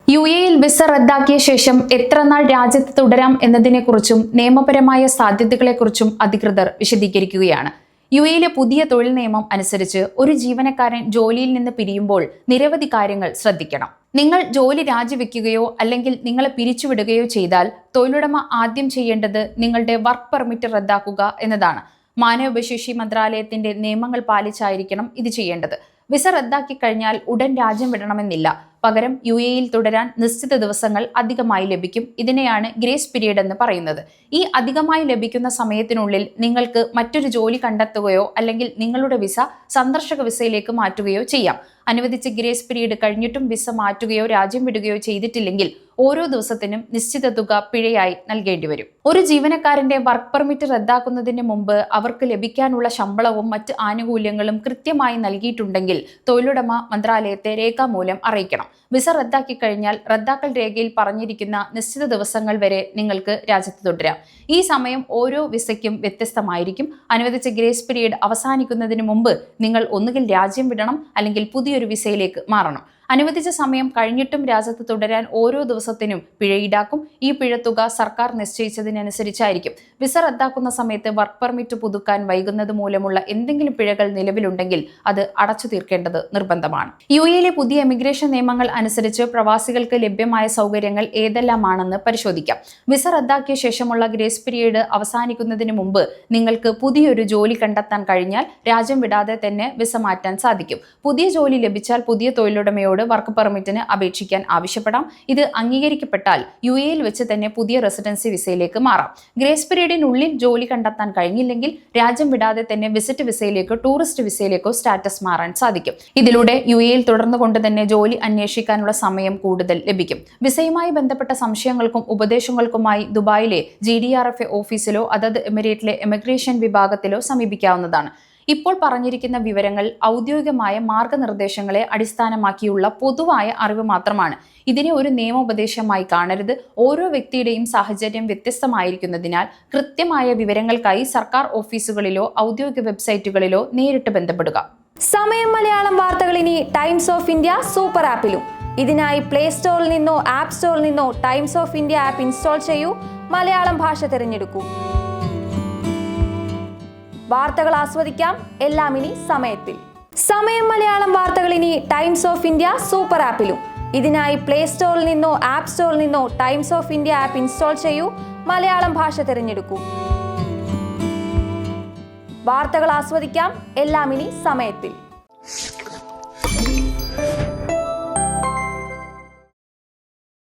യുഎഇയിൽ visa റദ്ദാക്കിയ ശേഷം എത്ര നാൾ രാജ്യത്ത് തുടരാം എന്നതിനെക്കുറിച്ചും നിയമപരമായ സാധ്യതകളെക്കുറിച്ചും അധികൃതർ വിശദീകരിക്കുകയാണ്. യുഎഇയിലെ പുതിയ തൊഴിൽ നിയമം അനുസരിച്ച് ഒരു ജീവനക്കാരൻ ജോലിയിൽ നിന്ന് പിരിയുമ്പോൾ നിരവധി കാര്യങ്ങൾ ശ്രദ്ധിക്കണം. നിങ്ങൾ ജോലി രാജിവെക്കുകയോ അല്ലെങ്കിൽ നിങ്ങളെ പിരിച്ചുവിടുകയോ ചെയ്താൽ തൊഴിലുടമ ആദ്യം ചെയ്യേണ്ടത് നിങ്ങളുടെ വർക്ക് പെർമിറ്റ് റദ്ദാക്കുക എന്നതാണ്. മാനവവിഭവശേഷി മന്ത്രാലയത്തിന്റെ നിയമങ്ങൾ പാലിച്ചായിരിക്കണം ഇത് ചെയ്യേണ്ടത്. വിസ റദ്ദാക്കി കഴിഞ്ഞാൽ ഉടൻ രാജ്യം വിടണമെന്നില്ല. പകരം യുഎഇയിൽ തുടരാൻ നിശ്ചിത ദിവസങ്ങൾ അധികമായി ലഭിക്കും. ഇതിനെയാണ് ഗ്രേസ് പീരീഡ് എന്ന് പറയുന്നത്. ഈ അധികമായി ലഭിക്കുന്ന സമയത്തിനുള്ളിൽ നിങ്ങൾക്ക് മറ്റൊരു ജോലി കണ്ടെത്തുകയോ അല്ലെങ്കിൽ നിങ്ങളുടെ വിസ സന്ദർശക വിസയിലേക്ക് മാറ്റുകയോ ചെയ്യാം. അനുവദിച്ച ഗ്രേസ് പീരീഡ് കഴിഞ്ഞിട്ടും വിസ മാറ്റുകയോ രാജ്യം വിടുകയോ ചെയ്തിട്ടില്ലെങ്കിൽ ഓരോ ദിവസത്തിനും നിശ്ചിത തുക പിഴയായി നൽകേണ്ടി വരും. ഒരു ജീവനക്കാരന്റെ വർക്ക് പെർമിറ്റ് റദ്ദാക്കുന്നതിന് മുമ്പ് അവർക്ക് ലഭിക്കാനുള്ള ശമ്പളവും മറ്റ് ആനുകൂല്യങ്ങളും കൃത്യമായി നൽകിയിട്ടുണ്ടെങ്കിൽ തൊഴിലുടമ മന്ത്രാലയത്തെ രേഖാമൂലം അറിയിക്കണം. വിസ റദ്ദാക്കി കഴിഞ്ഞാൽ റദ്ദാക്കൽ രേഖയിൽ പറഞ്ഞിരിക്കുന്ന നിശ്ചിത ദിവസങ്ങൾ വരെ നിങ്ങൾക്ക് രാജ്യത്ത് തുടരാം. ഈ സമയം ഓരോ വിസയ്ക്കും വ്യത്യസ്തമായിരിക്കും. അനുവദിച്ച ഗ്രേസ് പീരീഡ് അവസാനിക്കുന്നതിന് മുമ്പ് നിങ്ങൾ ഒന്നുകിൽ രാജ്യം വിടണം അല്ലെങ്കിൽ പുതിയൊരു വിസയിലേക്ക് മാറണം. അനുവദിച്ച സമയം കഴിഞ്ഞിട്ടും രാജ്യത്ത് തുടരാൻ ഓരോ ദിവസത്തിനും പിഴ ഈടാക്കും. ഈ പിഴത്തുക സർക്കാർ നിശ്ചയിച്ചതിനനുസരിച്ചായിരിക്കും. വിസ റദ്ദാക്കുന്ന സമയത്ത് വർക്ക് പെർമിറ്റ് പുതുക്കാൻ വൈകുന്നത് മൂലമുള്ള എന്തെങ്കിലും പിഴകൾ നിലവിലുണ്ടെങ്കിൽ അത് അടച്ചു തീർക്കേണ്ടത് നിർബന്ധമാണ്. യുഎഇയിലെ പുതിയ എമിഗ്രേഷൻ നിയമങ്ങൾ അനുസരിച്ച് പ്രവാസികൾക്ക് ലഭ്യമായ സൗകര്യങ്ങൾ ഏതെല്ലാമാണെന്ന് പരിശോധിക്കാം. വിസ റദ്ദാക്കിയ ശേഷമുള്ള ഗ്രേസ് പീരീഡ് അവസാനിക്കുന്നതിന് മുമ്പ് നിങ്ങൾക്ക് പുതിയൊരു ജോലി കണ്ടെത്താൻ കഴിഞ്ഞാൽ രാജ്യം വിടാതെ തന്നെ വിസ മാറ്റാൻ സാധിക്കും. പുതിയ ജോലി ലഭിച്ചാൽ പുതിയ തൊഴിലുടമയോട് വർക്ക് പെർമിറ്റിന് അപേക്ഷിക്കാൻ ആവശ്യപ്പെടാം. ഇത് അംഗീകരിക്കപ്പെട്ടാൽ യുഎഇയിൽ വെച്ച് തന്നെ പുതിയ റെസിഡൻസി വിസയിലേക്ക് മാറാം. ഗ്രേസ് പീരീഡിനുള്ളിൽ ജോലി കണ്ടെത്താൻ കഴിഞ്ഞില്ലെങ്കിൽ രാജ്യം വിടാതെ തന്നെ വിസിറ്റ് വിസയിലേക്കോ ടൂറിസ്റ്റ് വിസയിലേക്കോ സ്റ്റാറ്റസ് മാറാൻ സാധിക്കും. ഇതിലൂടെ യുഎഇയിൽ തുടർന്നുകൊണ്ട് തന്നെ ജോലി അന്വേഷിക്കാനുള്ള സമയം കൂടുതൽ ലഭിക്കും. വിസയുമായി ബന്ധപ്പെട്ട സംശയങ്ങൾക്കും ഉപദേശങ്ങൾക്കുമായി ദുബായിലെ GDRFA ഓഫീസിലോ അതത് എമിറേറ്റിലെ എമിഗ്രേഷൻ വിഭാഗത്തിലോ സമീപിക്കാവുന്നതാണ്. ഇപ്പോൾ പറഞ്ഞിരിക്കുന്ന വിവരങ്ങൾ ഔദ്യോഗികമായ മാർഗനിർദ്ദേശങ്ങളെ അടിസ്ഥാനമാക്കിയുള്ള പൊതുവായ അറിവ് മാത്രമാണ്. ഇതിനെ ഒരു നിയമോപദേശമായി കാണരുത്. ഓരോ വ്യക്തിയുടെയും സാഹചര്യം വ്യത്യസ്തമായിരിക്കുന്നതിനാൽ കൃത്യമായ വിവരങ്ങൾക്കായി സർക്കാർ ഓഫീസുകളിലോ ഔദ്യോഗിക വെബ്സൈറ്റുകളിലോ നേരിട്ട് ബന്ധപ്പെടുക. സമയം മലയാളം വാർത്തകൾ ഇനി ടൈംസ് ഓഫ് ഇന്ത്യ സൂപ്പർ ആപ്പിലും. ഇതിനായി പ്ലേ സ്റ്റോറിൽ നിന്നോ ആപ്പ് സ്റ്റോറിൽ നിന്നോ times of India app install ചെയ്യൂ. മലയാളം ഭാഷ തിരഞ്ഞെടുക്കൂ. വാർത്തകൾ ആസ്വദിക്കാം, എല്ലാം ഇനി സമയത്തിൽ. സമയം മലയാളം വാർത്തകൾ ഇനി ടൈംസ് ഓഫ് ഇന്ത്യ സൂപ്പർ ആപ്പിലും. ഇതിനായി പ്ലേ സ്റ്റോറിൽ നിന്നോ ആപ്പ് സ്റ്റോറിൽ നിന്നോ times of India app install ചെയ്യൂ. മലയാളം ഭാഷ തിരഞ്ഞെടുക്കൂ. വാർത്തകൾ ആസ്വദിക്കാം, എല്ലാം ഇനി സമയത്തിൽ.